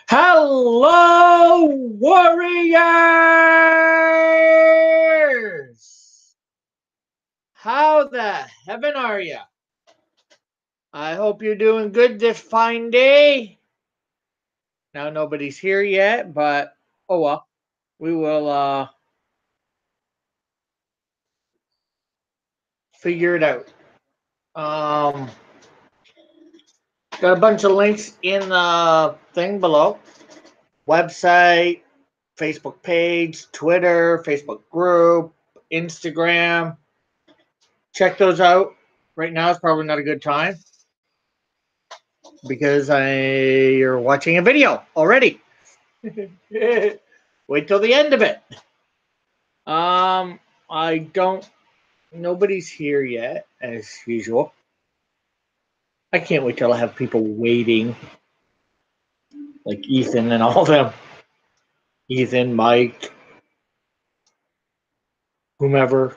Hello, warriors! How the heaven are you? I hope you're doing good this fine day. Now, nobody's here yet, but oh well. We will figure it out. Um, got a bunch of links in the thing below. Website, Facebook page, Twitter, Facebook group, Instagram. Check those out. Right now is probably not a good time because you're watching a video already. Wait till the end of it. I don't. Nobody's here yet, as usual. I can't wait till I have people waiting, like Ethan and all of them. Ethan, Mike, whomever.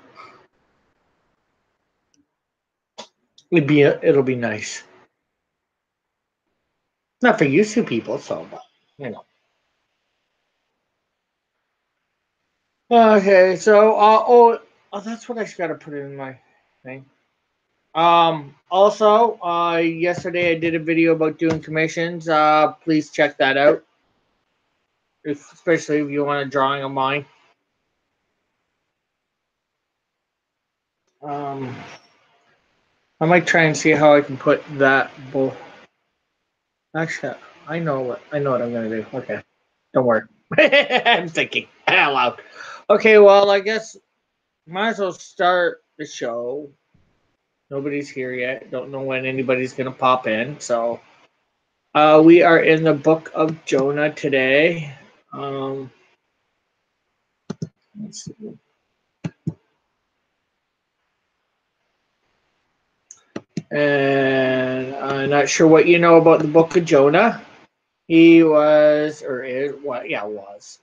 It'll be nice. Not for you two people, so but you know. Okay, so that's what I got to put in my thing. Also, yesterday I did a video about doing commissions. Please check that out, especially if you want a drawing of mine. I might try and see how I can put that. Actually, I know what I'm gonna do. Okay, don't worry. I'm thinking out loud. Okay, well, I guess might as well start the show. Nobody's here yet. Don't know when anybody's gonna pop in. So, we are in the book of Jonah today. Let's see. And I'm not sure what you know about the book of Jonah. He was, or is, what? Yeah, is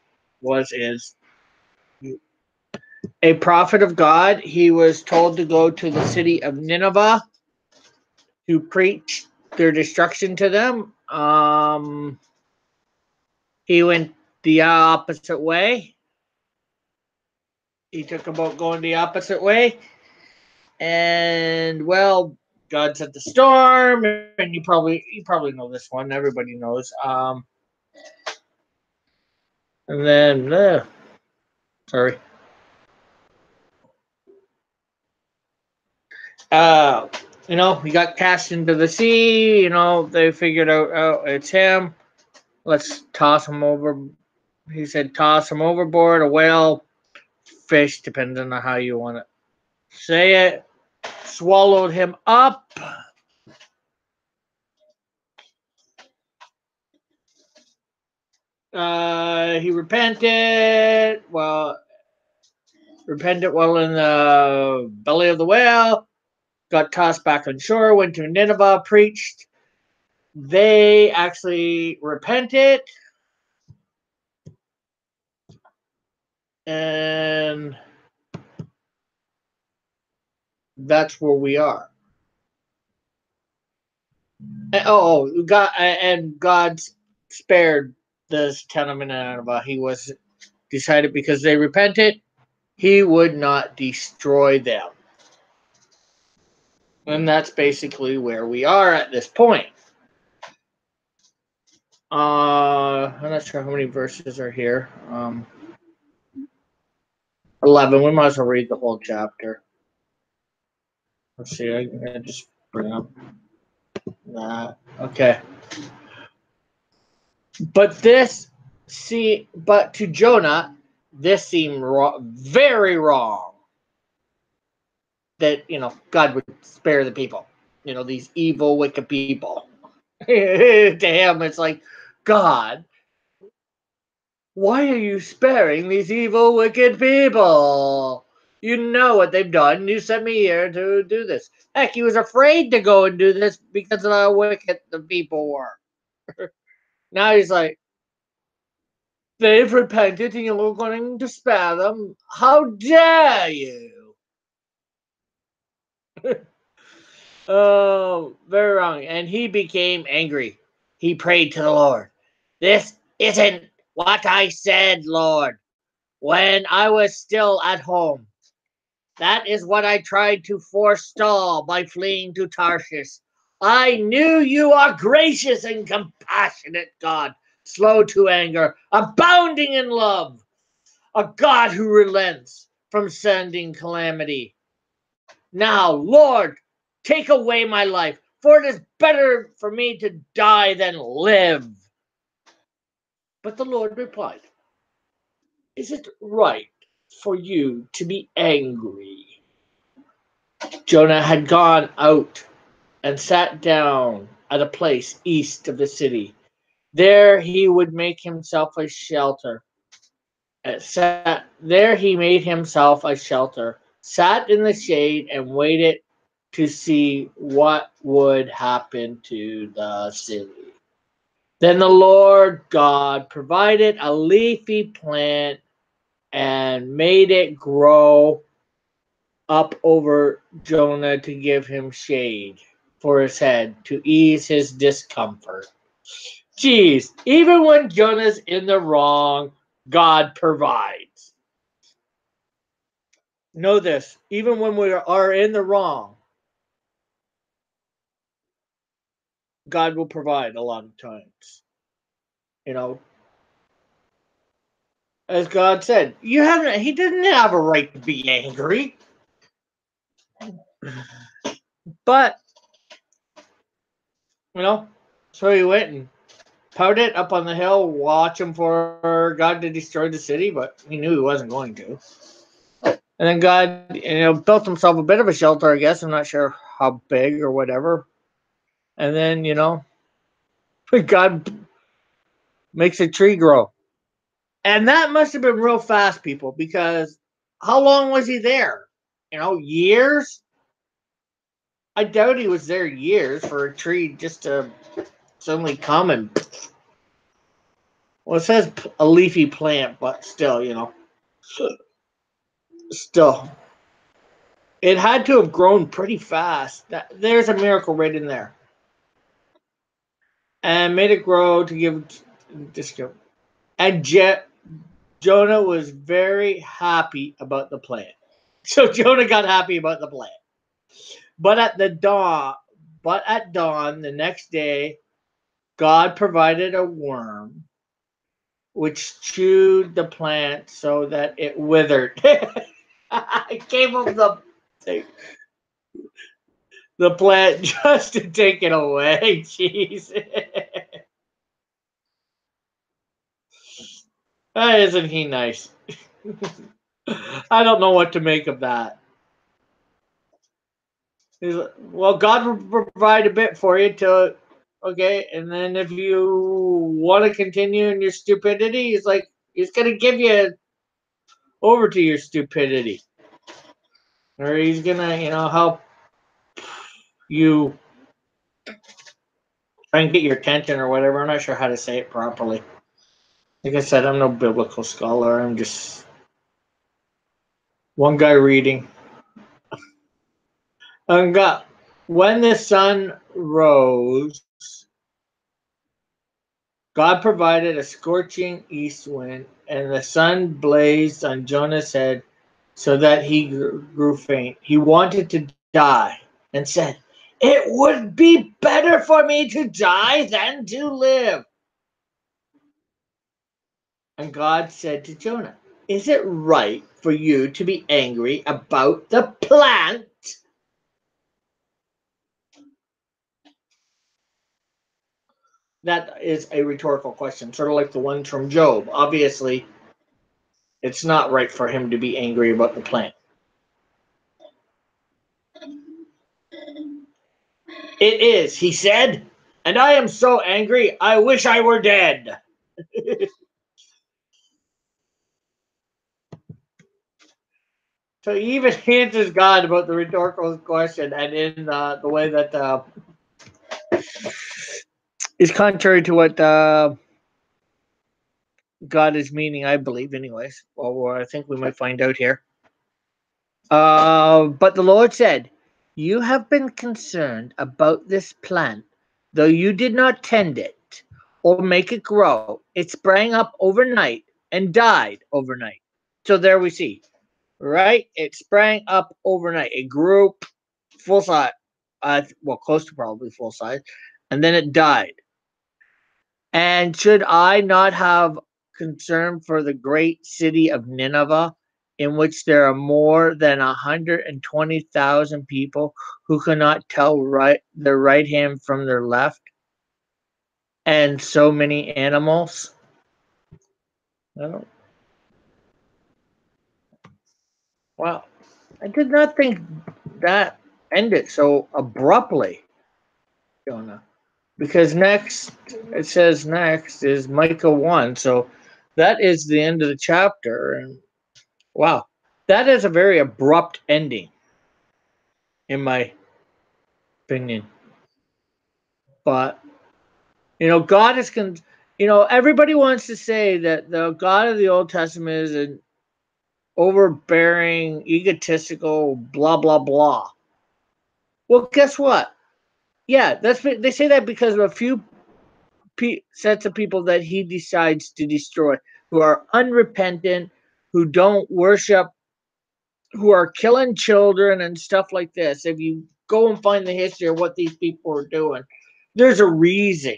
a prophet of God. He was told to go to the city of Nineveh to preach their destruction to them. He went the opposite way. He took about going the opposite way, and well, God sent the storm, and you probably know this one. Everybody knows. And then, sorry. Uh, he got cast into the sea. They figured out, oh, it's him. Let's toss him over. He said, toss him overboard. A whale, fish, depending on how you want to say it, swallowed him up. He repented. Repented while in the belly of the whale. Got tossed back on shore. Went to Nineveh, preached. They actually repented, and that's where we are. God spared this town of Nineveh. He was decided because they repented, he would not destroy them. And that's basically where we are at this point. I'm not sure how many verses are here. 11. We might as well read the whole chapter. Let's see. I just bring up that. Okay. But to Jonah, this seemed very wrong. That God would spare the people. These evil, wicked people. To him, it's like, God, why are you sparing these evil, wicked people? You know what they've done. You sent me here to do this. Heck, he was afraid to go and do this because of how wicked the people were. Now he's like, they've repented and you're going to spare them. How dare you? Oh, very wrong. And he became angry. He prayed to the Lord. This isn't what I said, Lord, when I was still at home. That is what I tried to forestall by fleeing to Tarshish. I knew you are gracious and compassionate, God, slow to anger, abounding in love, a God who relents from sending calamity. Now, Lord, take away my life, for it is better for me to die than live. But the Lord replied, is it right for you to be angry? Jonah had gone out and sat down at a place east of the city. There he would make himself a shelter. There he made himself a shelter, sat in the shade, and waited to see what would happen to the city. Then the Lord God provided a leafy plant and made it grow up over Jonah to give him shade for his head to ease his discomfort. Jeez, even when Jonah's in the wrong, God provides. Know this, even when we are in the wrong, God will provide a lot of times. You know, as God said, he didn't have a right to be angry. But, so he went and pouted up on the hill, watching for God to destroy the city, but he knew he wasn't going to. And then God, built himself a bit of a shelter, I guess. I'm not sure how big or whatever. And then, God makes a tree grow. And that must have been real fast, people, because how long was he there? Years? I doubt he was there years for a tree just to suddenly come and. Well, it says a leafy plant, but still. Still. It had to have grown pretty fast. There's a miracle right in there. And made it grow to give discount. And Jonah was very happy about the plant. So Jonah got happy about the plant. But at dawn the next day, God provided a worm which chewed the plant so that it withered. It gave him the plant just to take it away. Jeez. Isn't he nice? I don't know what to make of that. Well, God will provide a bit for you okay, and then if you want to continue in your stupidity, he's going to give you over to your stupidity. Or he's going to, help you try and get your attention or whatever. I'm not sure how to say it properly. Like I said, I'm no biblical scholar. I'm just one guy reading. And God, when the sun rose, God provided a scorching east wind, and the sun blazed on Jonah's head so that he grew faint. He wanted to die and said, it would be better for me to die than to live. And God said to Jonah, is it right for you to be angry about the plant? That is a rhetorical question, sort of like the ones from Job. Obviously, it's not right for him to be angry about the plant. It is, he said, and I am so angry, I wish I were dead. So he even answers God about the rhetorical question, and in the way that is contrary to what God is meaning, I believe, anyways. Or I think we might find out here. But the Lord said, you have been concerned about this plant, though you did not tend it or make it grow. It sprang up overnight and died overnight. So there we see, right? It sprang up overnight. It grew full size, well, close to probably full size, and then it died. And should I not have concern for the great city of Nineveh, in which there are more than 120,000 people who cannot tell their right hand from their left, and so many animals? Well, wow. I did not think that ended so abruptly, Jonah. Because next, it says next is Micah 1. So that is the end of the chapter. And wow, that is a very abrupt ending, in my opinion. But, God is, everybody wants to say that the God of the Old Testament is an overbearing, egotistical, blah, blah, blah. Well, guess what? Yeah, they say that because of a few sets of people that he decides to destroy, who are unrepentant, who don't worship, who are killing children and stuff like this. If you go and find the history of what these people are doing, there's a reason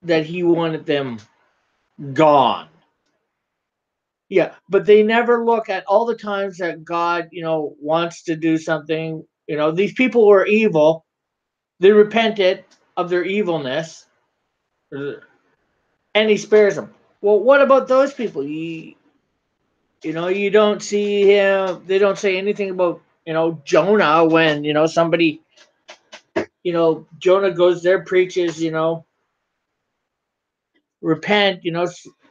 that he wanted them gone. Yeah, but they never look at all the times that God, wants to do something. These people were evil. They repented of their evilness, and he spares them. Well, what about those people? You don't see him. They don't say anything about Jonah when somebody Jonah goes there, preaches, repent,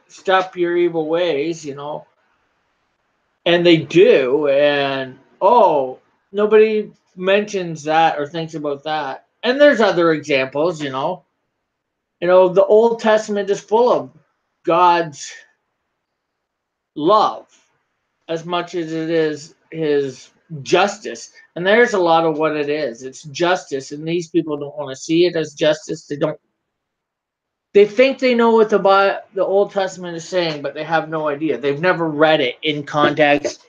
stop your evil ways, and they do, and nobody mentions that or thinks about that. And there's other examples, the Old Testament is full of God's love as much as it is his justice. And there's a lot of what it is. It's justice, and these people don't want to see it as justice. They think they know what the Old Testament is saying, but they have no idea. They've never read it in context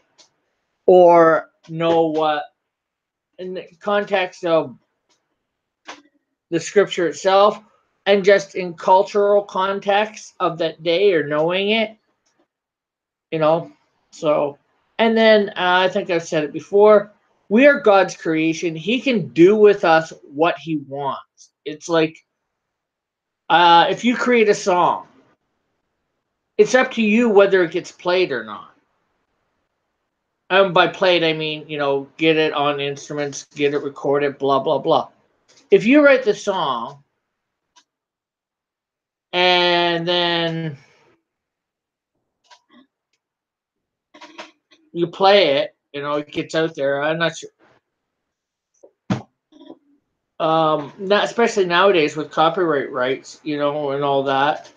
or know what in the context of the scripture itself, and just in cultural context of that day or knowing it, you know. So, and then I think I've said it before. We are God's creation. He can do with us what he wants. It's like if you create a song, it's up to you whether it gets played or not. And by played, I mean, get it on instruments, get it recorded, blah, blah, blah. If you write the song and then you play it, it gets out there. I'm not sure. Not especially nowadays with copyright rights, and all that.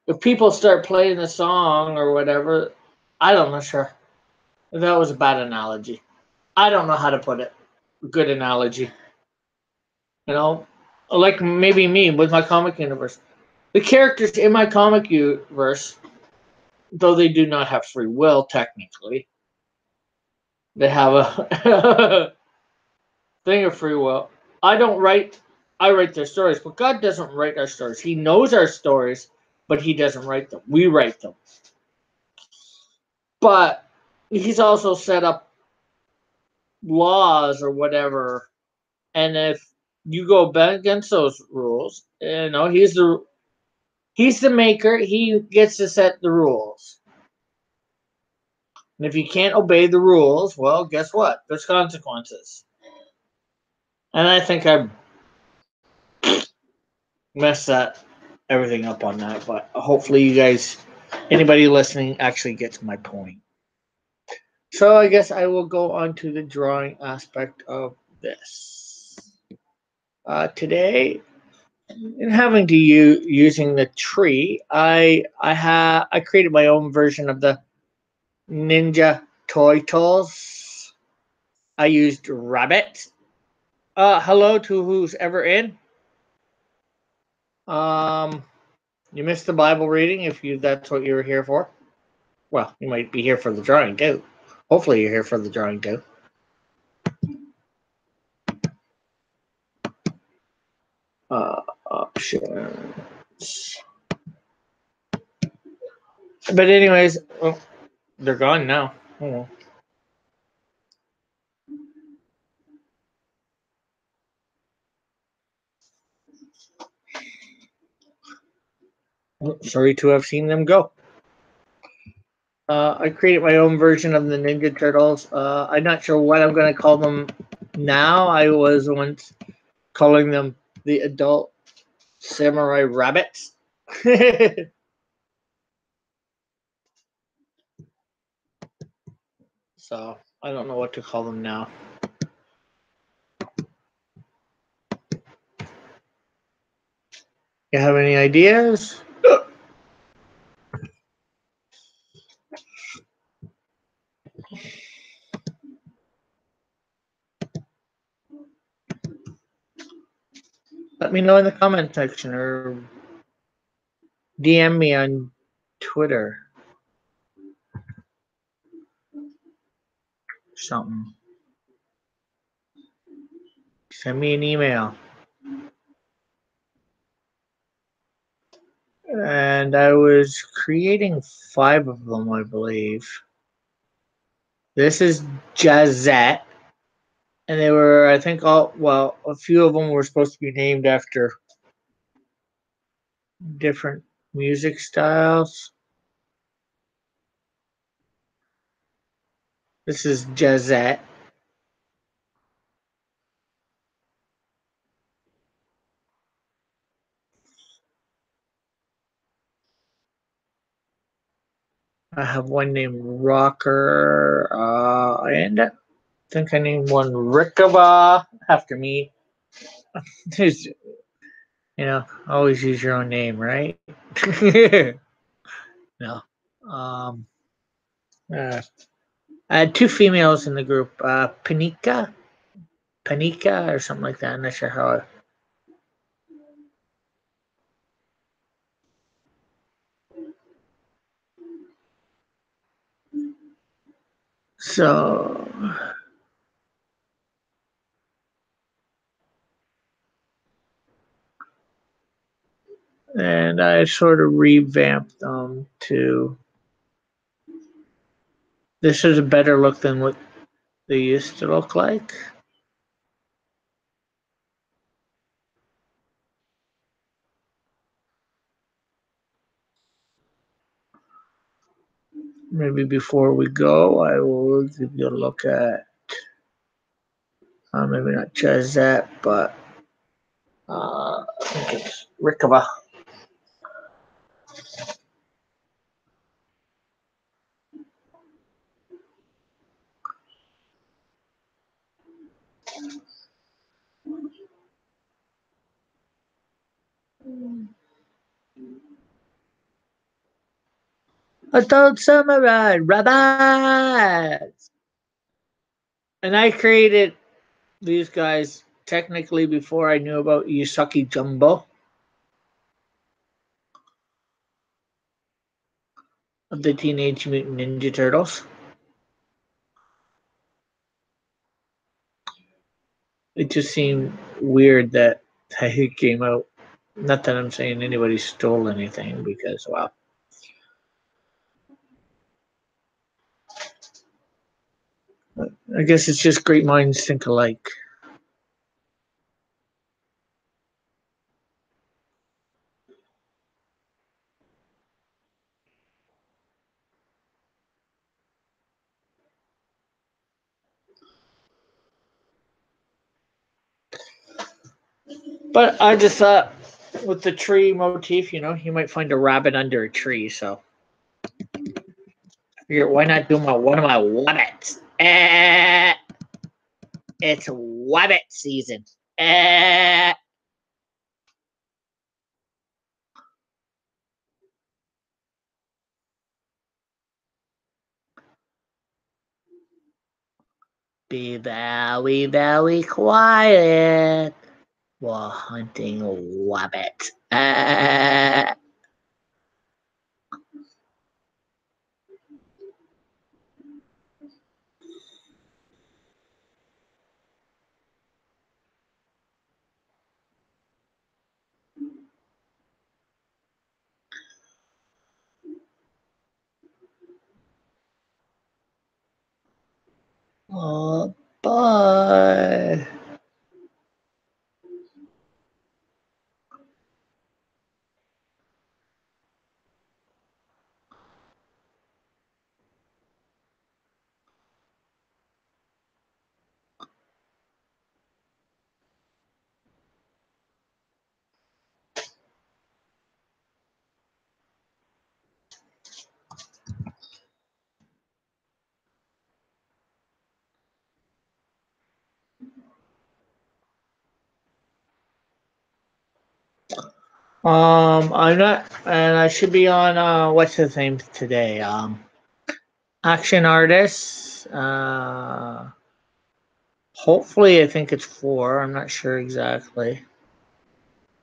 If people start playing the song or whatever, I don't know, sure. That was a bad analogy. I don't know how to put it. Good analogy. Like maybe me with my comic universe. The characters in my comic universe, though they do not have free will technically, they have a thing of free will. I write their stories, but God doesn't write our stories. He knows our stories, but he doesn't write them. We write them. But he's also set up laws or whatever, and if you go against those rules, he's the maker. He gets to set the rules. And if you can't obey the rules, well, guess what? There's consequences. And I think I messed everything up on that, but hopefully you guys, anybody listening, actually gets my point. So I guess I will go on to the drawing aspect of this. Today, in having to using the tree, I created my own version of the Ninja Toy Tools. I used rabbit. Hello to who's ever in. You missed the Bible reading if that's what you were here for. Well, you might be here for the drawing too. Hopefully, you're here for the drawing too. Options. But anyways, oh, they're gone now. Oh. Sorry to have seen them go. I created my own version of the Ninja Turtles. I'm not sure what I'm going to call them now. I was once calling them the Adult Samurai Rabbits. So I don't know what to call them now. You have any ideas? Let me know in the comment section or DM me on Twitter. Something. Send me an email. And I was creating 5 of them, I believe. This is Jazzette. And they were, I think, a few of them were supposed to be named after different music styles. This is Jazzette. I have one named Rocker, and I think I named one Rickaba after me. There's, always use your own name, right? No. Um, uh, I had 2 females in the group, Panika, or something like that. I'm not sure how. So, and I sort of revamped them to. This is a better look than what they used to look like. Maybe before we go, I will give you a look at maybe not Chazette, but I think it's Rickaba. Adult Samurai Rabbits! And I created these guys technically before I knew about Yusaki Jumbo of the Teenage Mutant Ninja Turtles. It just seemed weird that he came out. Not that I'm saying anybody stole anything, because, well, I guess it's just great minds think alike. But I just thought with the tree motif, you might find a rabbit under a tree. So why not do one of my wabbits? It's wabbit season. Be very, very quiet. while hunting rabbit. Oh, bye. I'm not, and I should be on. What's his name today? Action artists. Hopefully, I think it's 4. I'm not sure exactly.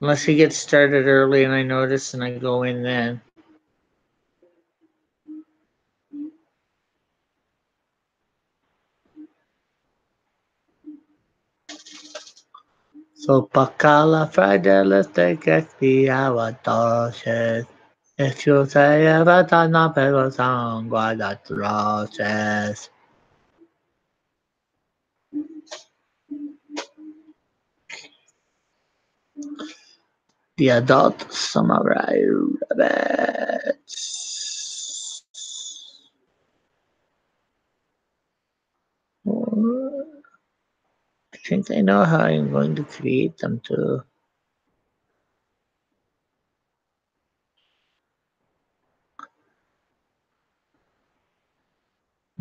Unless he gets started early and I notice and I go in then. So Pacala fragility if you say everything not people sound atrocious. The adult samurai rabbits. I think I know how I'm going to create them too.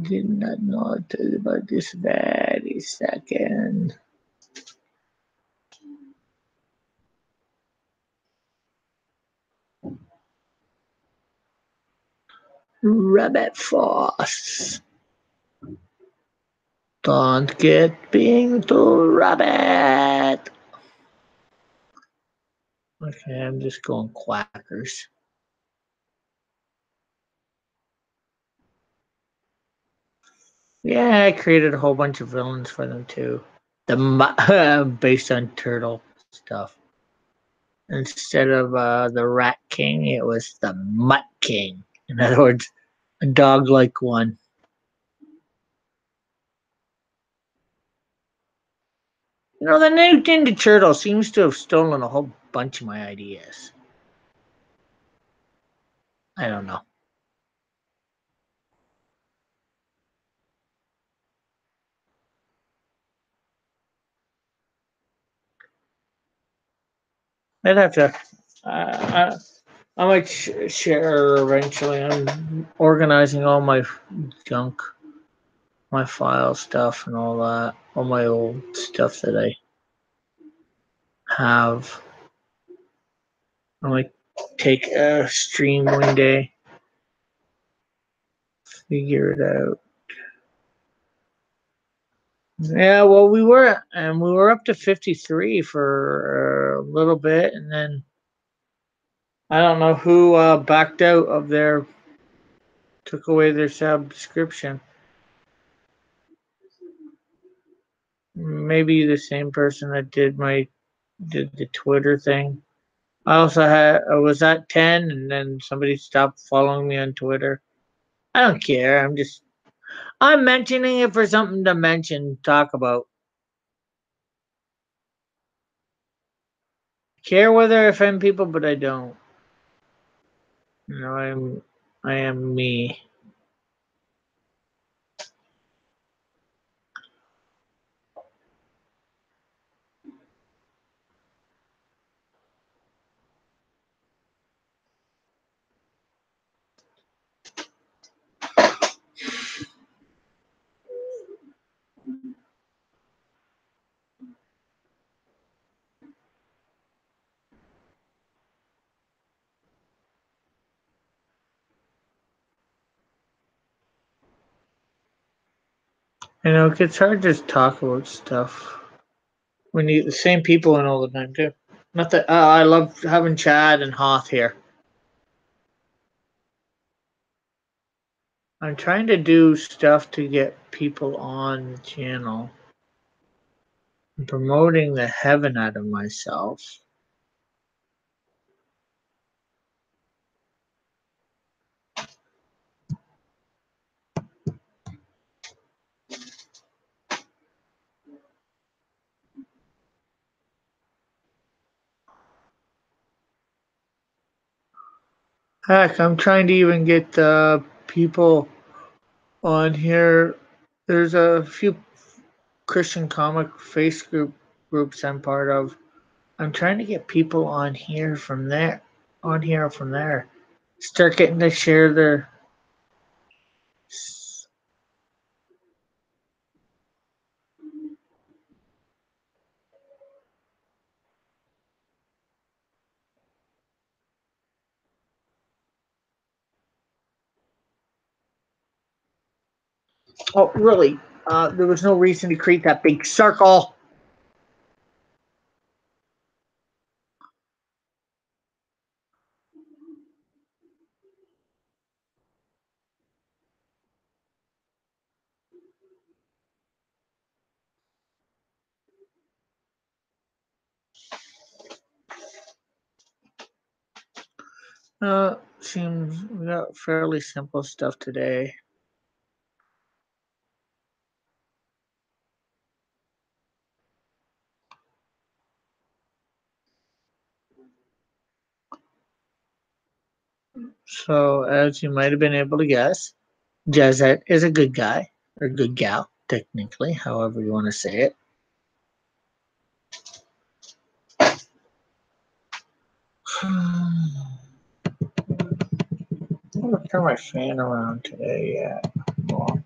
Did not know about this very second. Rabbit force. Don't get being too rabbit. Okay, I'm just going quackers. Yeah, I created a whole bunch of villains for them too. Based on turtle stuff. Instead of the Rat King, it was the Mutt King. In other words, a dog-like one. You know, the new Ninja Turtle seems to have stolen a whole bunch of my ideas. I don't know. I'd have to. I might share eventually. I'm organizing all my junk, my file stuff, and all that. All my old stuff that I have. I might take a stream one day, figure it out. Yeah, well, we were up to 53 for a little bit, and then I don't know who backed out of their, took away their subscription. Maybe the same person that did the Twitter thing. I also had I was at 10, and then somebody stopped following me on Twitter. I don't care. I'm mentioning it for something to mention, talk about. Care whether I offend people, but I don't. You know, I am me. You know, it's hard to just talk about stuff. We need the same people in all the time too. Not that I love having Chad and Hoth here. I'm trying to do stuff to get people on the channel. I'm promoting the heaven out of myself. Heck, I'm trying to even get people on here. There's a few Christian comic groups I'm part of. I'm trying to get people on here from there. On here from there. Start getting to share their. Oh, really? There was no reason to create that big circle. Seems we got fairly simple stuff today. So, as you might have been able to guess, Jazette is a good guy, or good gal, technically, however you want to say it. I'm going to turn my fan around today. Yeah. Well,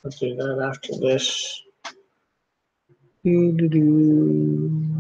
let's do that after this. Doo-doo-doo.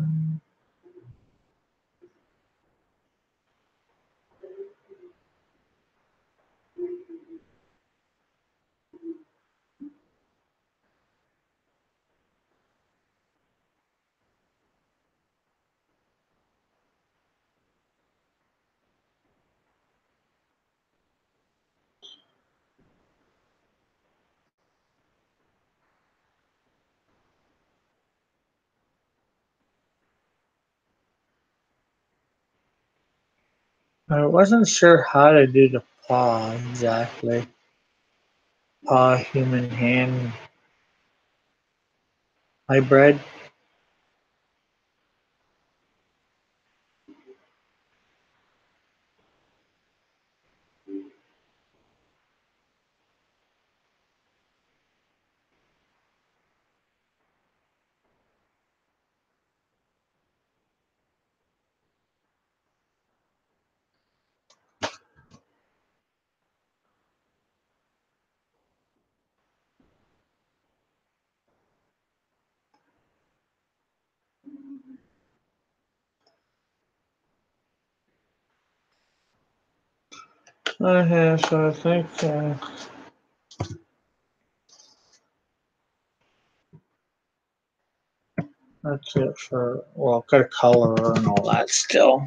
I wasn't sure how to do the paw exactly. Paw, human hand hybrid. Okay, so I think that's it for, well, got a color and all that still.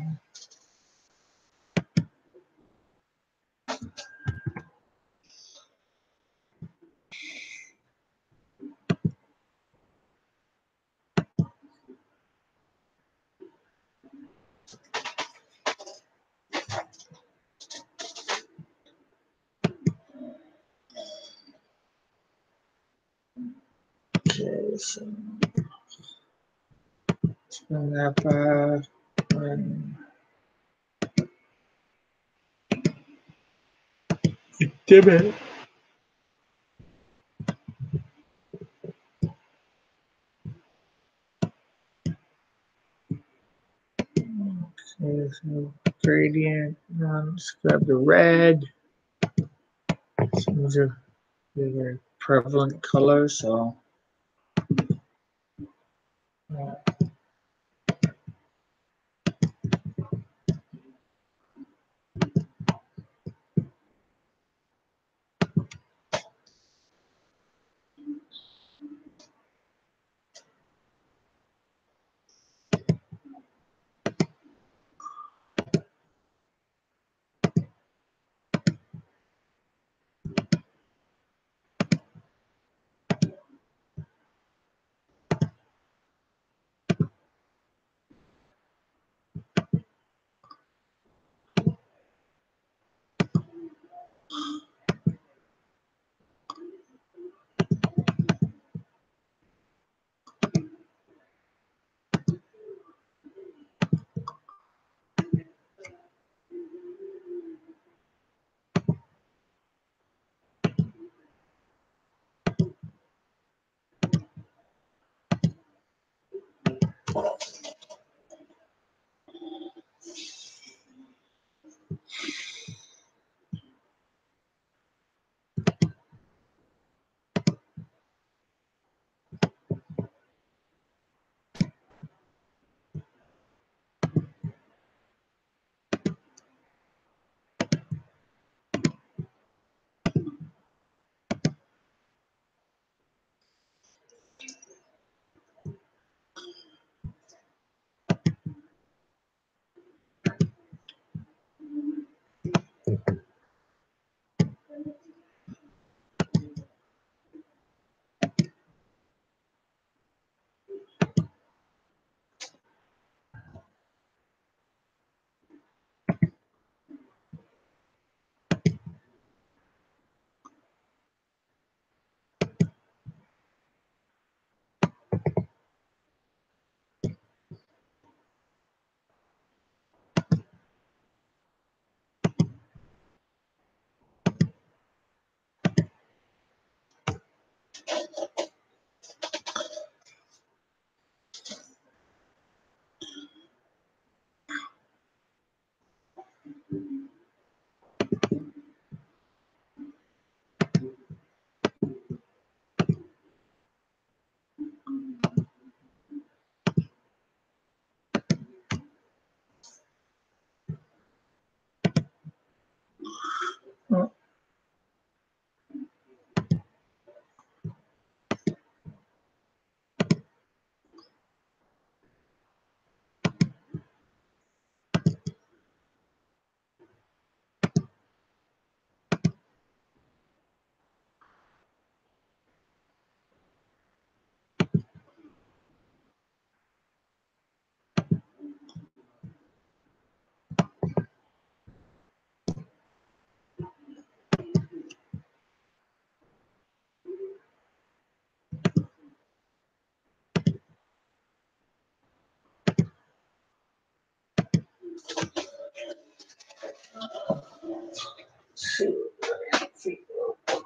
Okay, so bring that back. And dim it. Okay, so gradient. Let's grab the red. Seems to be a very prevalent color, so.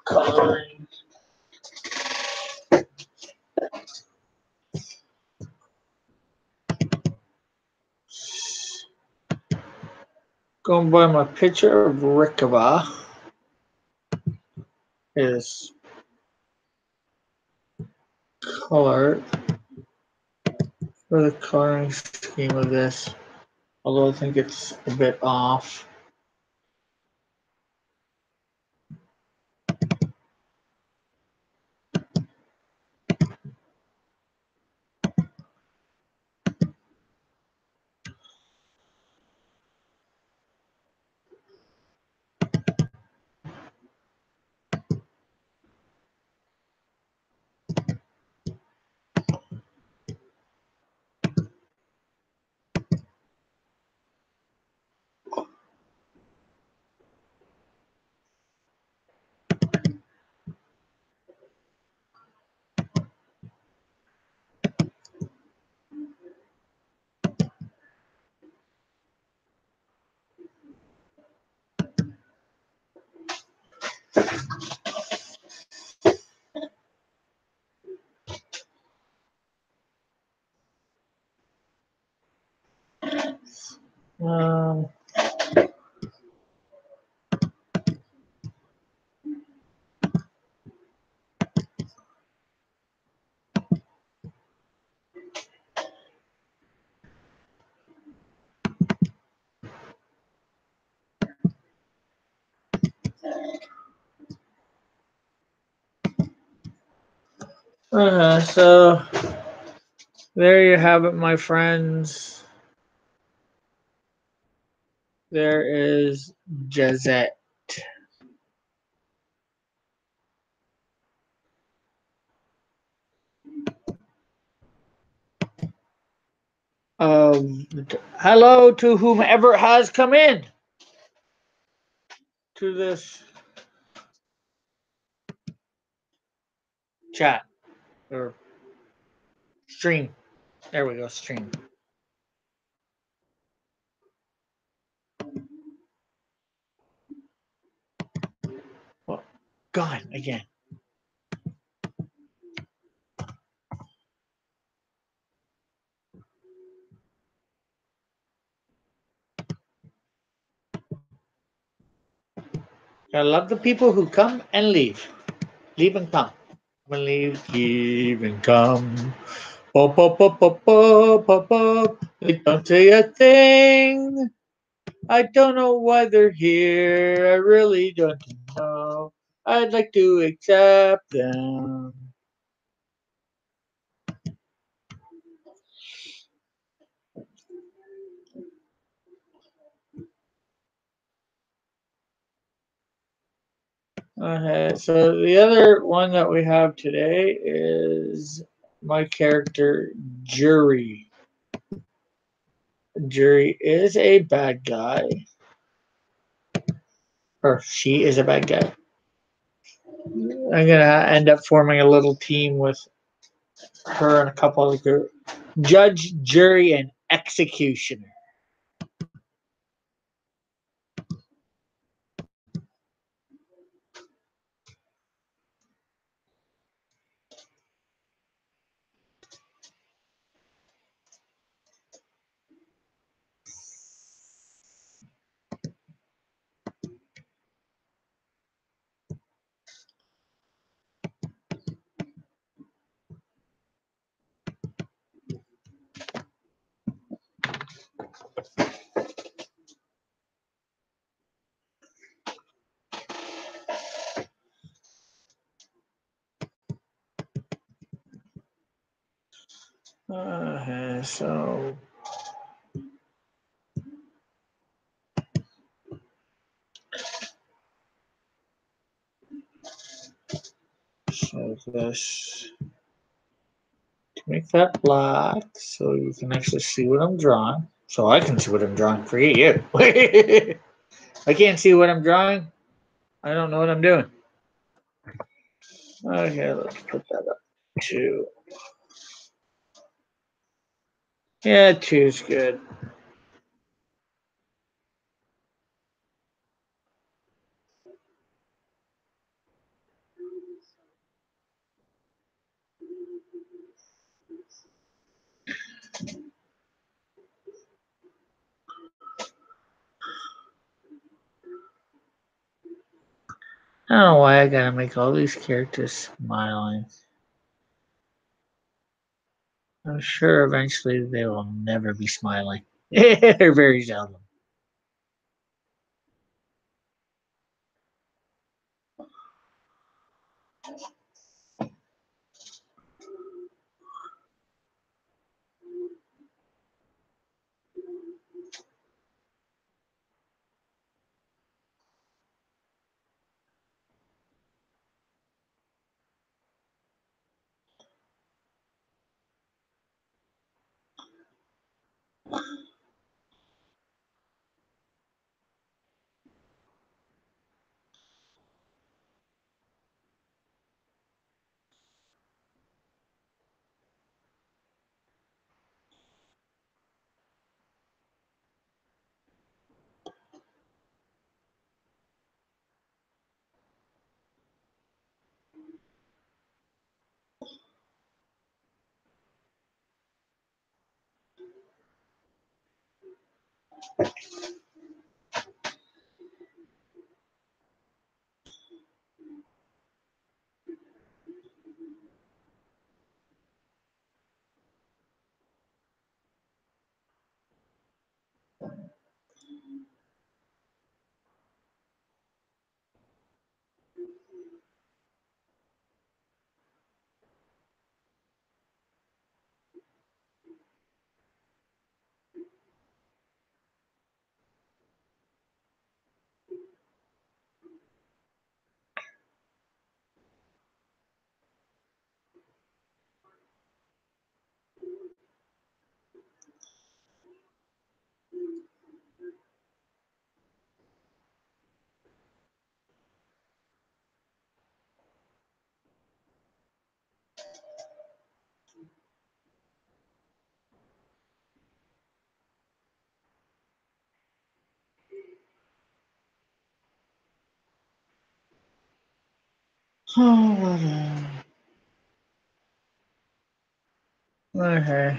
Coloring. Going by my picture of Rikava is color for the coloring scheme of this, although I think it's a bit off. Um, so there you have it, my friends. There is Jazette. Hello to whomever has come in to this chat or stream. There we go, stream. Well, gone again. I love the people who come and leave. Leave and come. Come and leave and come. Pop, pop, pop, pop, pop, pop, pop. They don't say a thing. I don't know why they're here. I really don't know. I'd like to accept them. Okay, so the other one that we have today is my character, Jury. Jury is a bad guy. Or she is a bad guy. I'm gonna end up forming a little team with her and a couple of the group. Judge, jury, and executioner. So this to make that black so you can actually see what I'm drawing. So I can see what I'm drawing. Forget you. I can't see what I'm drawing. I don't know what I'm doing. Okay, let's put that up. 2. Yeah, 2 is good. I don't know why I gotta make all these characters smiling. I'm sure eventually they will never be smiling. They're very seldom. Okay.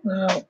No.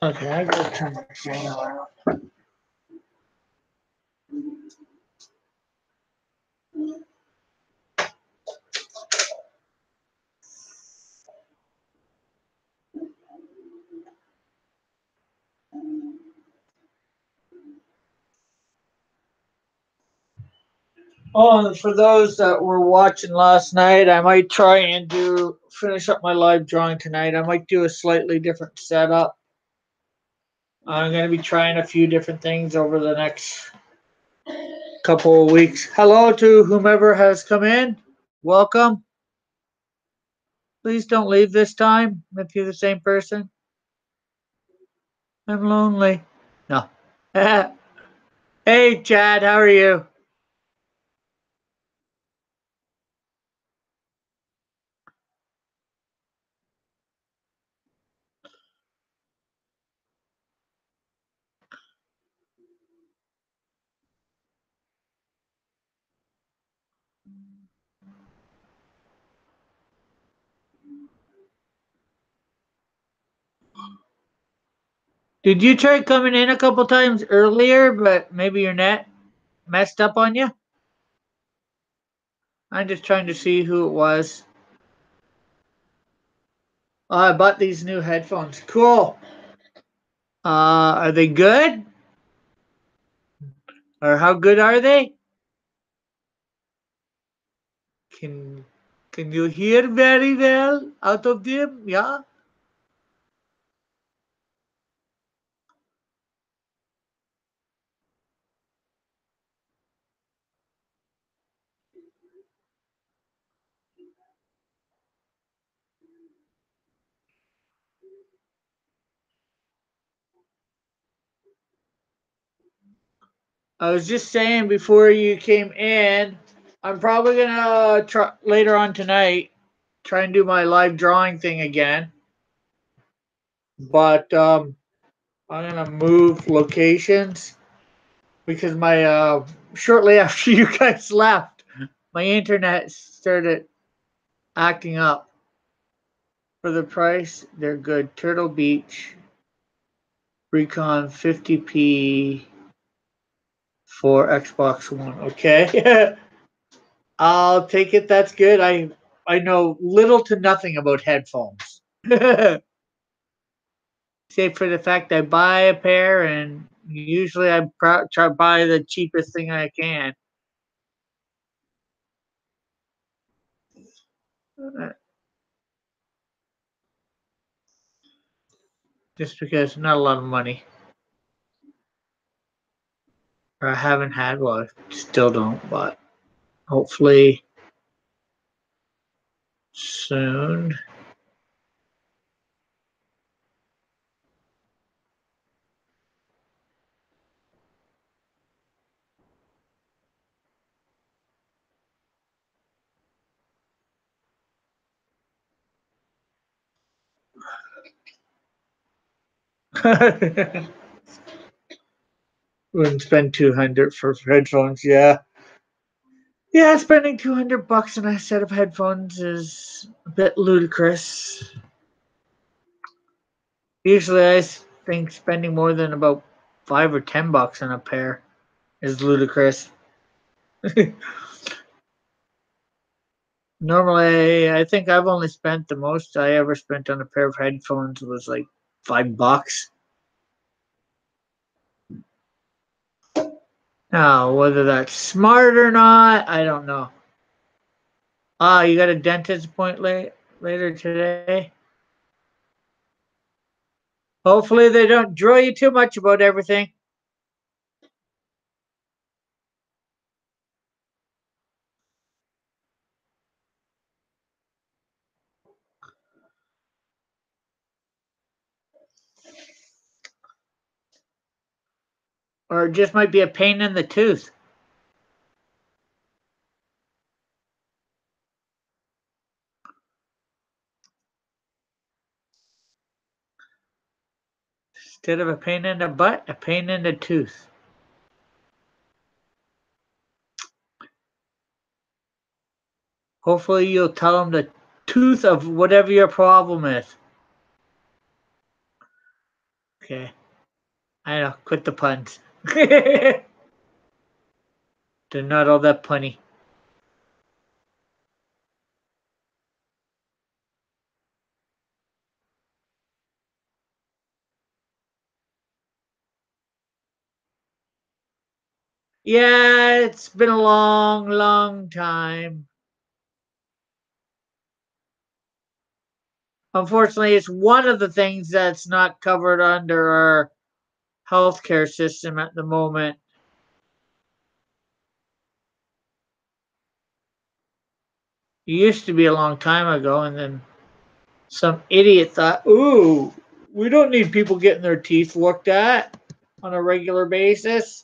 Okay, I gotta turn my fan around. Oh, and for those that were watching last night, I might try and finish up my live drawing tonight. I might do a slightly different setup. I'm going to be trying a few different things over the next couple of weeks. Hello to whomever has come in. Welcome. Please don't leave this time if you're the same person. I'm lonely. No. Hey, Chad, how are you? Did you try coming in a couple times earlier, but maybe your net messed up on you? I'm just trying to see who it was. Oh, I bought these new headphones. Cool. Are they good? Or how good are they? Can can you hear very well out of them? Yeah. I was just saying before you came in, I'm probably gonna try later on tonight try and do my live drawing thing again. But I'm gonna move locations because my shortly after you guys left, my internet started acting up. For the price, they're good. Turtle Beach, Recon 50p for Xbox One. Okay, I'll take it. That's good. I know little to nothing about headphones, save for the fact I buy a pair, and usually I try to buy the cheapest thing I can. Uh, Just because not a lot of money, or I haven't had one, still don't, but hopefully soon. Wouldn't spend 200 for headphones. Yeah, yeah. Spending 200 bucks on a set of headphones is a bit ludicrous. Usually, I think spending more than about 5 or 10 bucks on a pair is ludicrous. Normally, I think I've only spent the most I ever spent on a pair of headphones was like 5 bucks. Now, whether that's smart or not, I don't know. Ah, you got a dentist appointment later today? Hopefully, they don't drill you too much about everything. Or it just might be a pain in the tooth. Instead of a pain in the butt, a pain in the tooth. Hopefully, you'll tell them the tooth of whatever your problem is. Okay. I know. Quit the puns. They're not all that punny. Yeah, it's been a long, long time. Unfortunately, it's one of the things that's not covered under our healthcare system at the moment. It used to be a long time ago, and then some idiot thought, ooh, we don't need people getting their teeth looked at on a regular basis.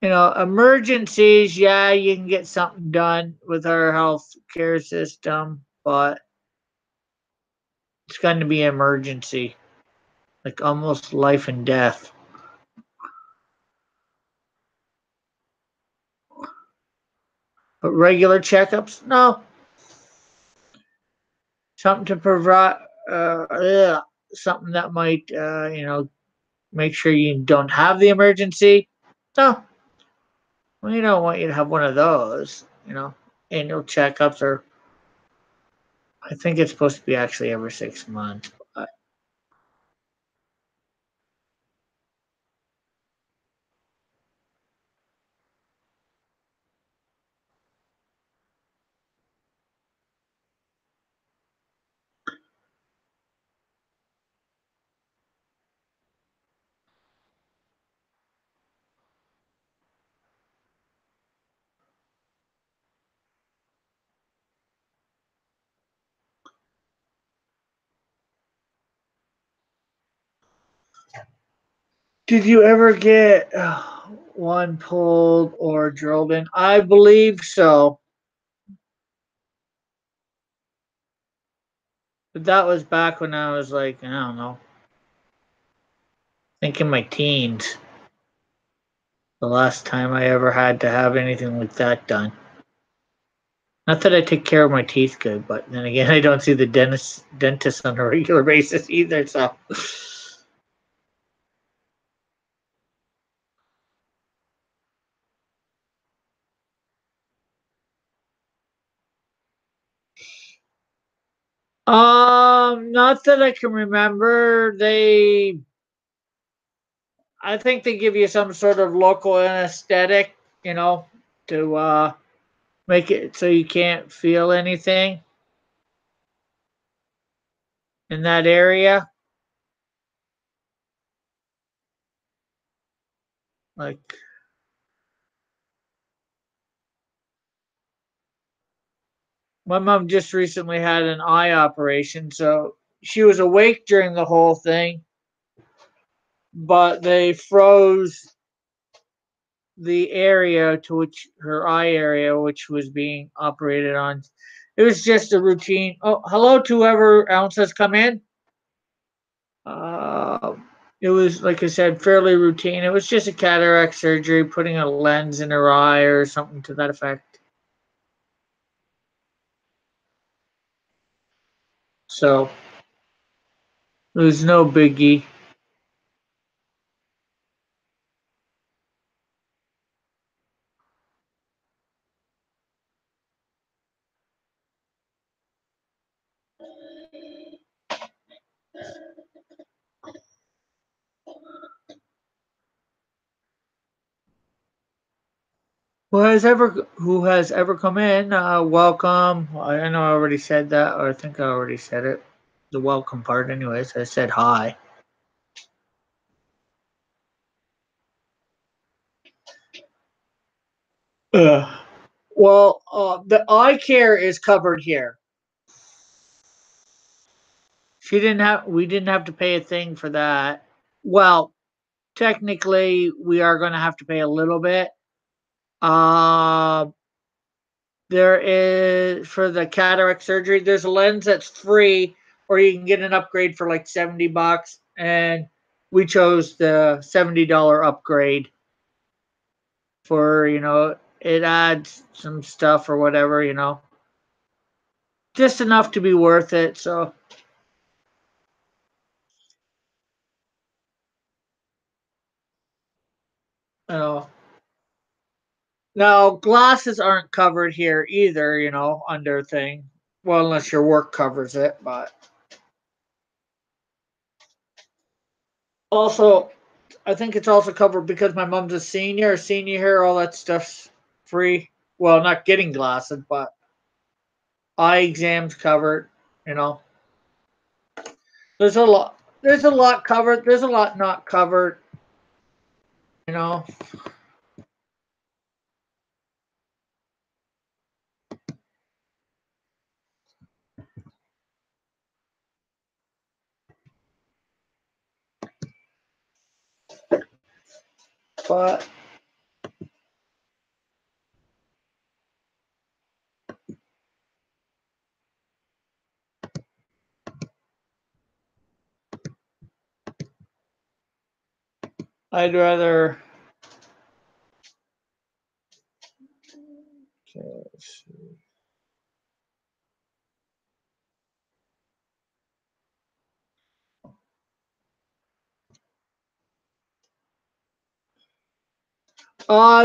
Emergencies, yeah, you can get something done with our healthcare system, but it's going to be an emergency, like almost life and death. But regular checkups, no. Something to provide, something that might, make sure you don't have the emergency. No, we don't want you to have one of those. Annual checkups are. I think it's supposed to be actually every 6 months. Did you ever get one pulled or drilled in? I believe so. But that was back when I was like, I don't know, I think in my teens. The last time I ever had to have anything like that done. Not that I take care of my teeth good, but then again, I don't see the dentist on a regular basis either. So, not that I can remember. I think they give you some sort of local anesthetic, to make it so you can't feel anything in that area. Like my mom just recently had an eye operation, so she was awake during the whole thing, but they froze the area to which her eye area, which was being operated on. It was just a routine. Oh, hello to whoever else has come in. Uh, it was, like I said, fairly routine. It was just a cataract surgery, putting a lens in her eye or something to that effect. So it was no biggie. Who has ever come in, welcome. I know I already said that, or I think I already said it. The welcome part, anyways. I said hi. Ugh. Well, the eye care is covered here. We didn't have to pay a thing for that. Well, technically, we are going to have to pay a little bit. Uh, there is for the cataract surgery. There's a lens that's free, or you can get an upgrade for like $70, and we chose the $70 upgrade for it adds some stuff or whatever, just enough to be worth it. So you know, now glasses aren't covered here either, under thing. Well, unless your work covers it, but also I think it's also covered because my mom's a senior here, all that stuff's free. Well, not getting glasses, but eye exams covered, you know. There's a lot covered, there's a lot not covered, you know. But I'd rather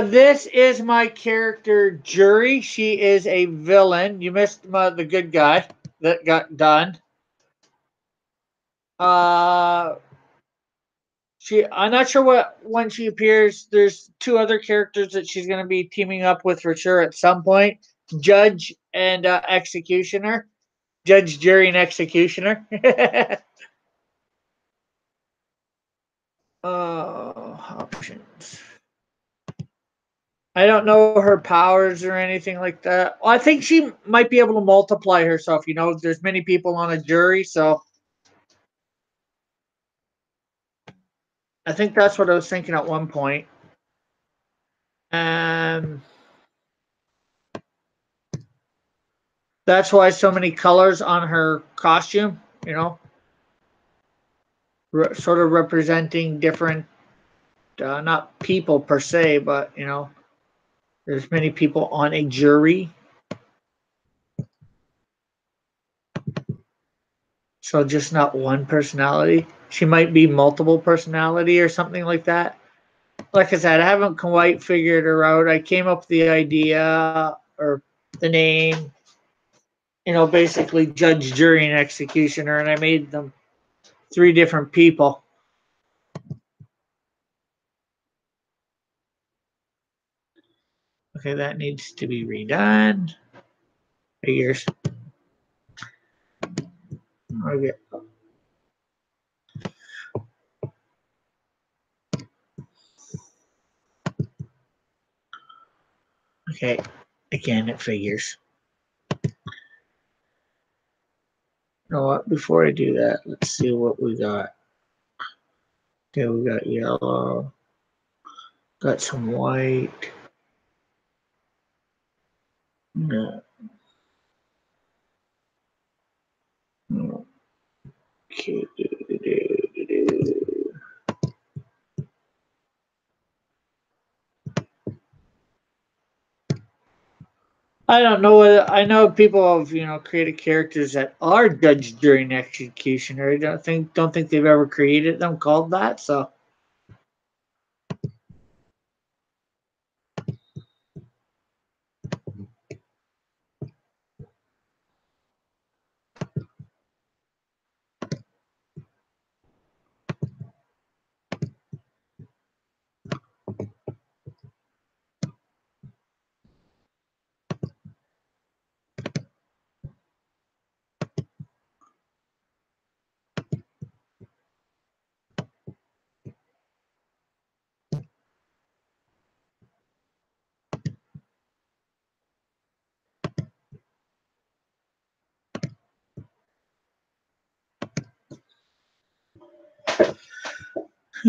this is my character Jury. She is a villain. You missed the good guy that got done. Uh I'm not sure what when she appears. There's two other characters that she's going to be teaming up with for sure at some point. Judge and Executioner. Judge, Jury, and Executioner. Options. I don't know her powers or anything like that. Well, I think she might be able to multiply herself. There's many people on a jury, so I think that's what I was thinking at one point. And that's why so many colors on her costume, sort of representing different, not people per se, but, there's many people on a jury. So just not one personality. She might be multiple personality or something like that. Like I said, I haven't quite figured her out. I came up with the idea or the name, basically judge, jury, and executioner, and I made them three different people. Okay, that needs to be redone. Figures. Okay. Okay. Again, it figures. You know what? Before I do that, let's see what we got. Okay, we got yellow. Got some white. No. Okay. I don't know whether I know people have created characters that are judged during execution. Or I don't think they've ever created them called that. So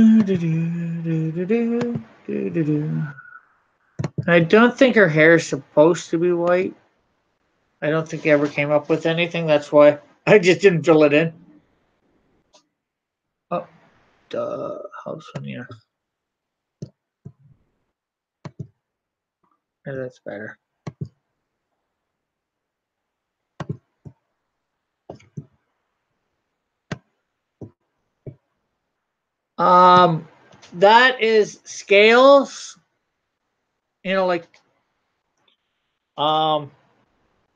I don't think her hair is supposed to be white. I don't think I ever came up with anything. That's why I just didn't fill it in. Oh, duh. House one here. Yeah, that's better. Um, that is scales. You know, like um,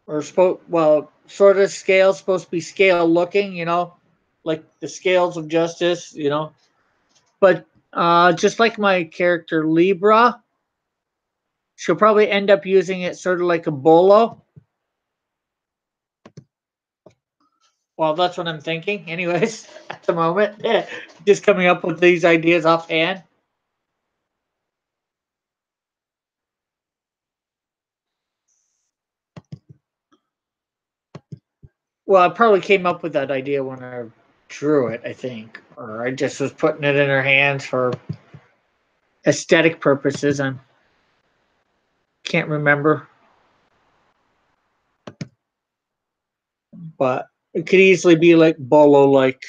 or sort of scale supposed to be scale looking. You know, like the scales of justice. You know, but just like my character Libra, she'll probably end up using it sort of like a bolo. Well, that's what I'm thinking, anyways, at the moment. Just coming up with these ideas offhand. Well, I probably came up with that idea when I drew it, I think. Or I just was putting it in her hands for aesthetic purposes. I can't remember. But it could easily be like Bolo like.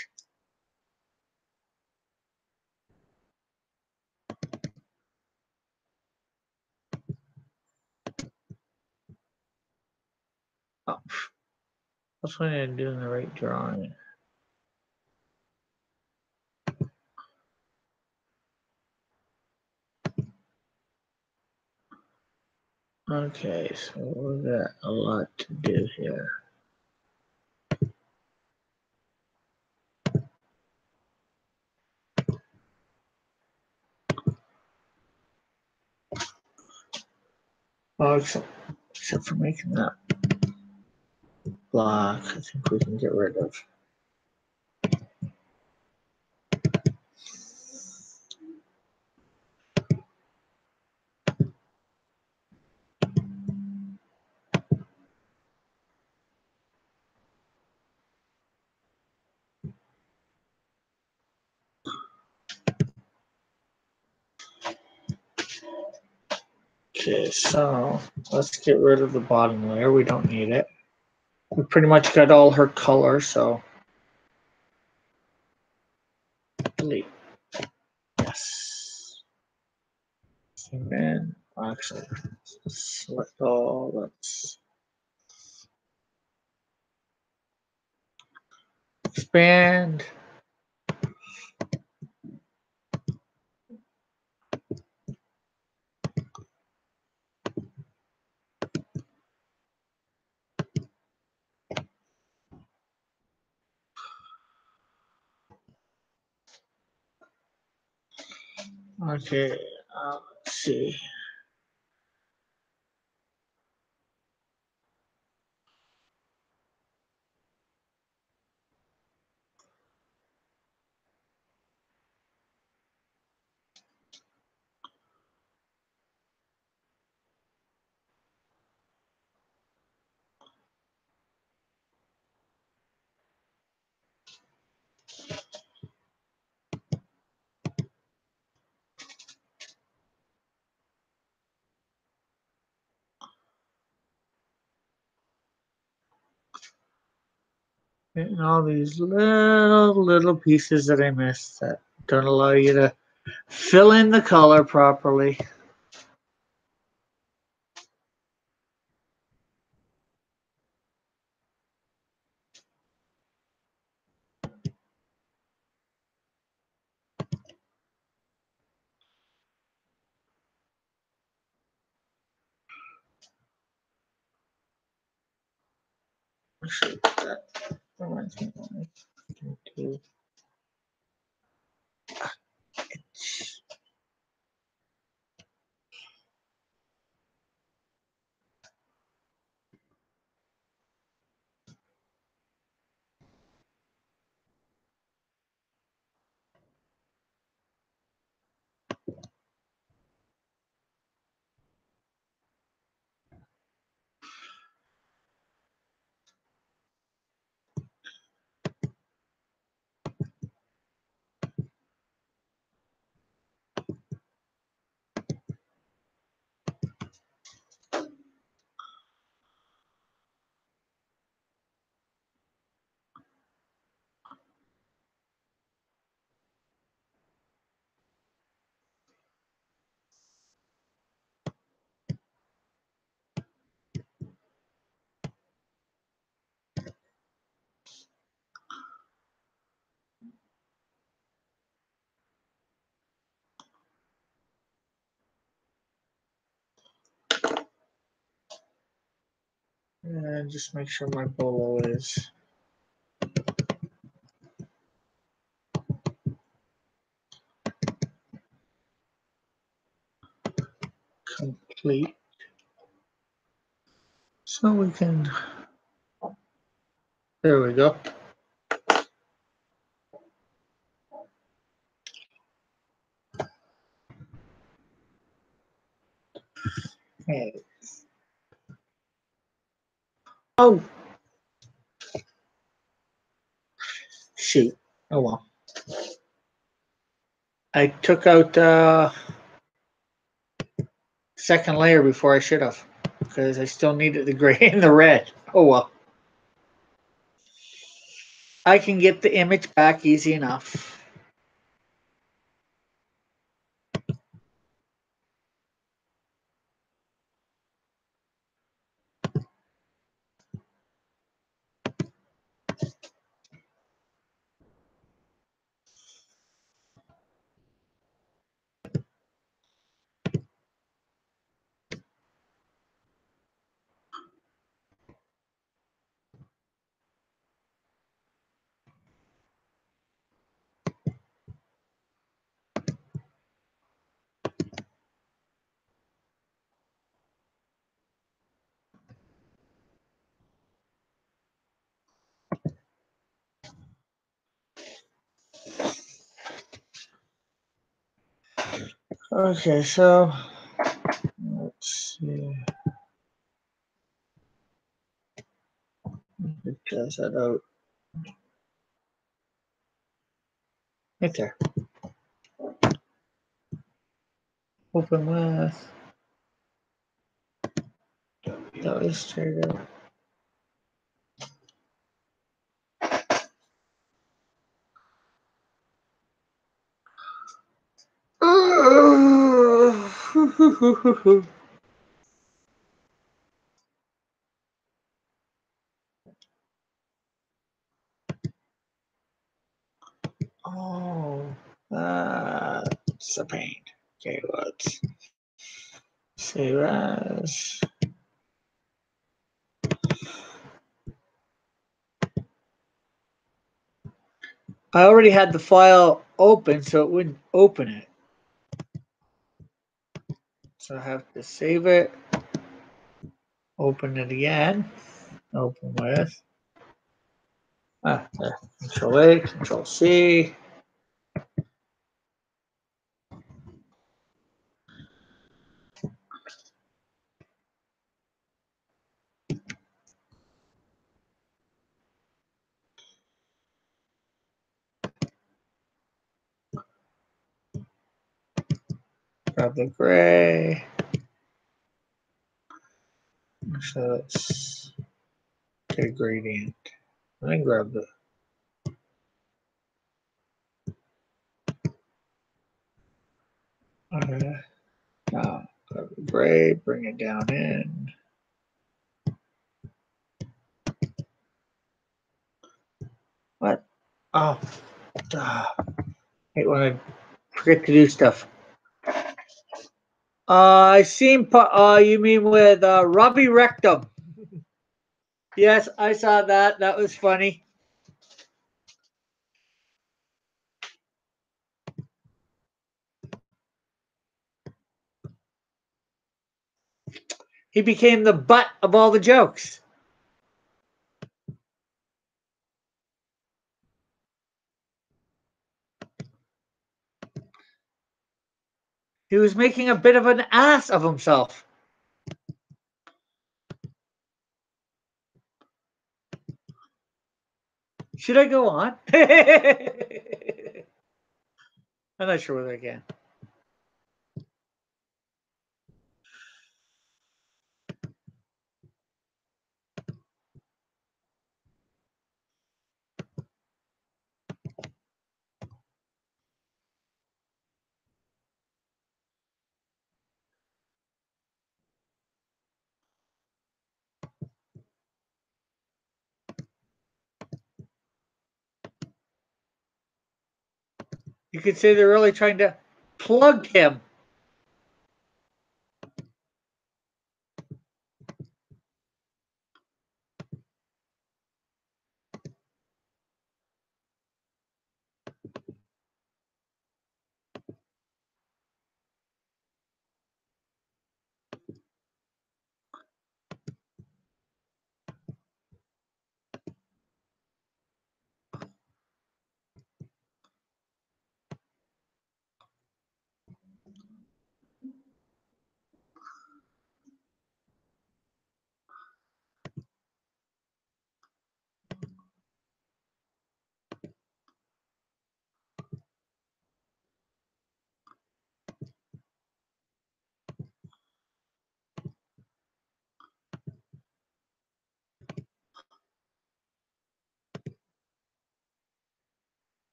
Oh, that's why I didn't do the right drawing. Okay, so we've got a lot to do here. Oh, except for making that block, I think we can get rid of. Okay, so let's get rid of the bottom layer. We don't need it. We pretty much got all her color, so delete. Yes. And then actually select all. Let's expand. Okay, let's see. And all these little pieces that I missed that don't allow you to fill in the color properly. Actually, that reminds me. To And just make sure my bolo is complete. So we can, there we go. Okay. Oh, shoot. Oh well. I took out second layer before I should have, because I still needed the gray and the red. Oh well. I can get the image back easy enough. Okay, so let's see. Test that out. Right there. Open with. Illustrator. Oh, that's a pain. Okay, let's save as. I already had the file open, so it wouldn't open it. So I have to save it, open it again, open with. There. Control A, Control C. Grab the gray. So let's get a gradient. And then grab the. Now grab the gray, bring it down in. What? Oh, hate when I forget to do stuff. I seen. You mean with Robbie Rectum? Yes, I saw that. That was funny. He became the butt of all the jokes. He was making a bit of an ass of himself. Should I go on? I'm not sure whether I can. You could say they're really trying to plug him.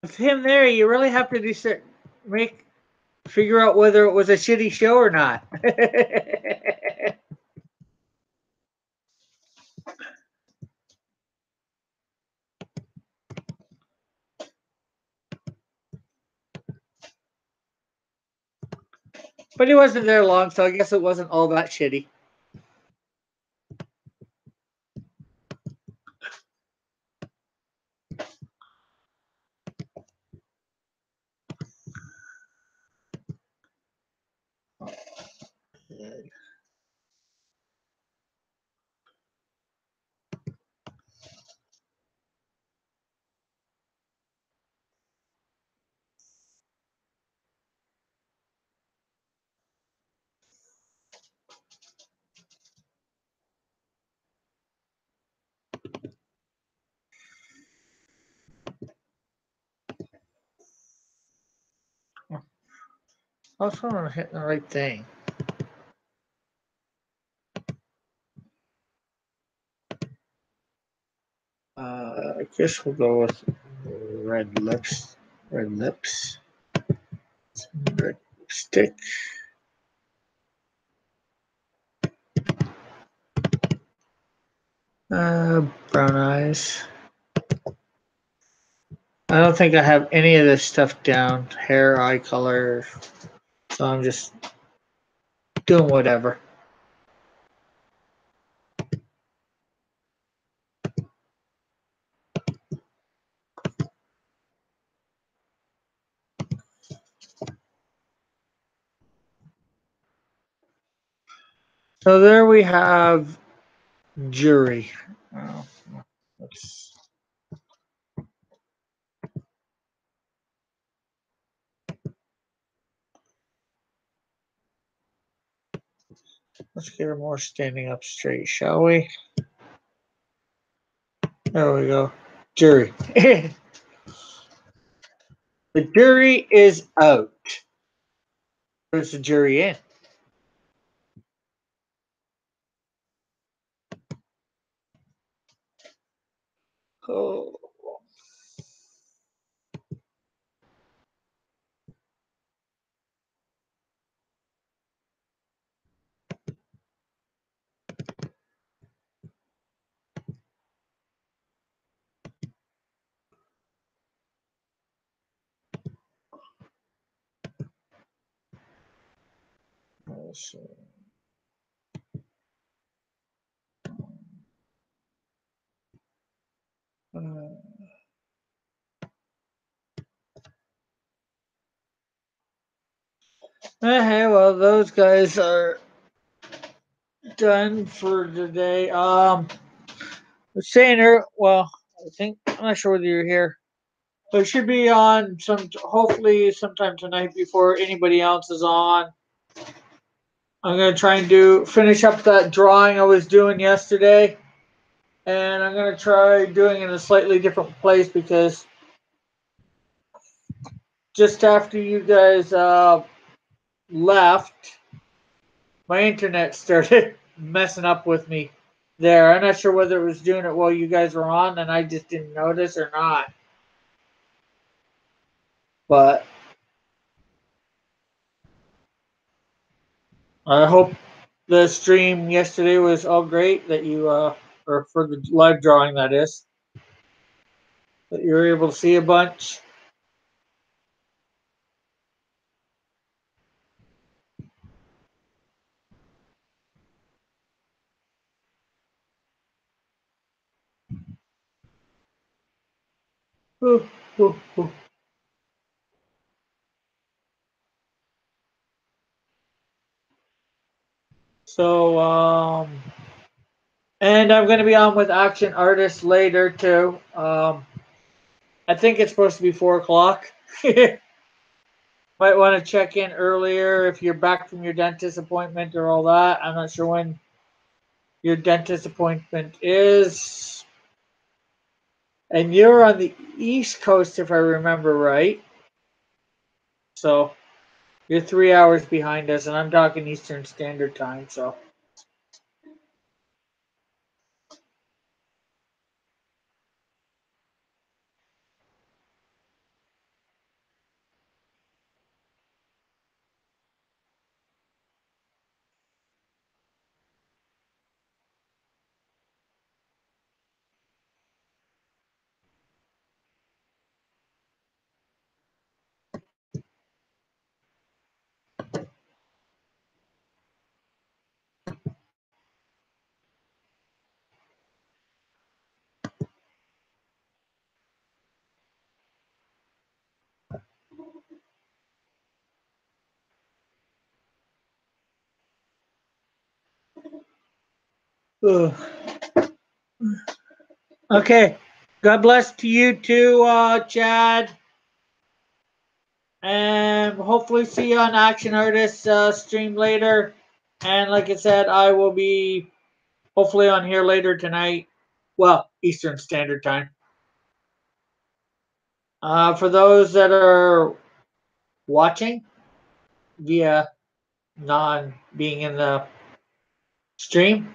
With him there, you really have to figure out whether it was a shitty show or not. But he wasn't there long, so I guess it wasn't all that shitty. I was trying to hit the right thing. I guess we'll go with red lips. Red lips. Red lipstick. Brown eyes. I don't think I have any of this stuff down. Hair, eye color. So I'm just doing whatever. So there we have jury. Oh, let's get her more standing up straight, shall we? There we go. Jury. The jury is out. Where's the jury in? Oh. Let's see. Okay, well, those guys are done for today. Was saying her. Well, I think I'm not sure whether you're here. But it should be on hopefully sometime tonight before anybody else is on. I'm gonna try and finish up that drawing I was doing yesterday, and I'm gonna try doing it in a slightly different place because just after you guys left, my internet started messing up with me there. I'm not sure whether it was doing it while you guys were on and I just didn't notice or not. But I hope the stream yesterday was all great that you or for the live drawing that is. That you were able to see a bunch. So, and I'm going to be on with Action Artists later too. I think it's supposed to be 4 o'clock. Might want to check in earlier if you're back from your dentist appointment or all that. I'm not sure when your dentist appointment is. And you're on the East Coast, if I remember right. So you're 3 hours behind us, and I'm talking Eastern Standard Time. So. Ugh. Okay. God bless to you too, Chad. And hopefully see you on Action Artists stream later. And like I said, I will be hopefully on here later tonight. Well, Eastern Standard Time. For those that are watching via non being in the stream,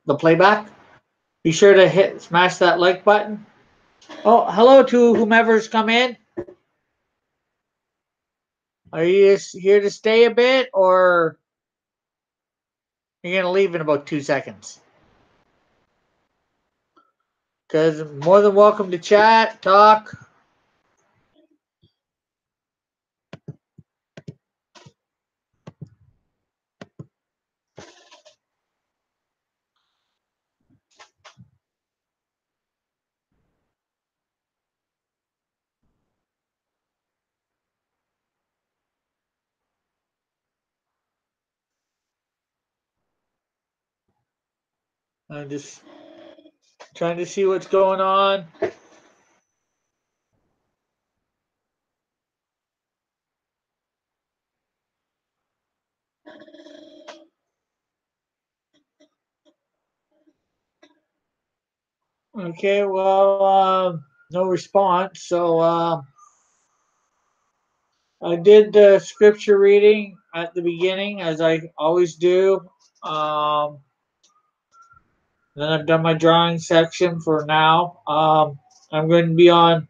the playback, be sure to smash that like button. Oh, hello to whomever's come in. Are you here to stay a bit, or you're gonna leave in about 2 seconds? Because more than welcome to chat, talk. I'm just trying to see what's going on. Okay, well, no response. So I did the scripture reading at the beginning, as I always do. Then I've done my drawing section for now. I'm going to be on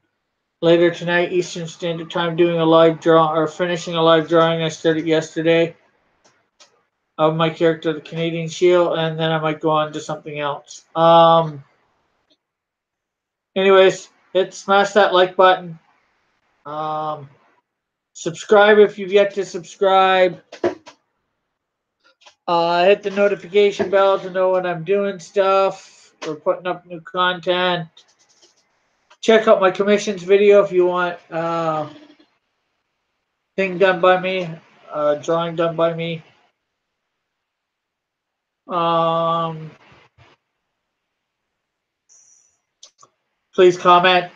later tonight, Eastern Standard Time, doing a live draw or finishing a live drawing I started yesterday of my character, the Canadian Shield, and then I might go on to something else. Anyways, smash that like button. Subscribe if you've yet to subscribe. Hit the notification bell to know when I'm doing stuff or putting up new content. Check out my commissions video if you want thing done by me, drawing done by me. Please comment.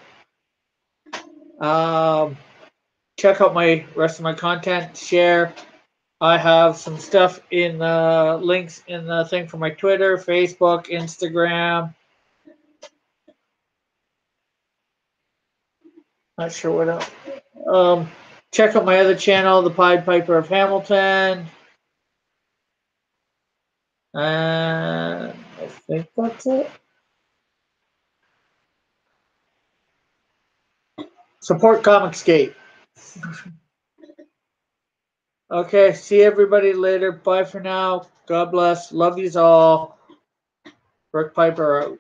Check out my rest of my content. Share. I have some stuff in the links in the thing for my Twitter, Facebook, Instagram. Not sure what else. Check out my other channel, The Pied Piper of Hamilton. And I think that's it. Support Comicscape. Okay, see everybody later. Bye for now. God bless. Love yous all. Rick Piper out.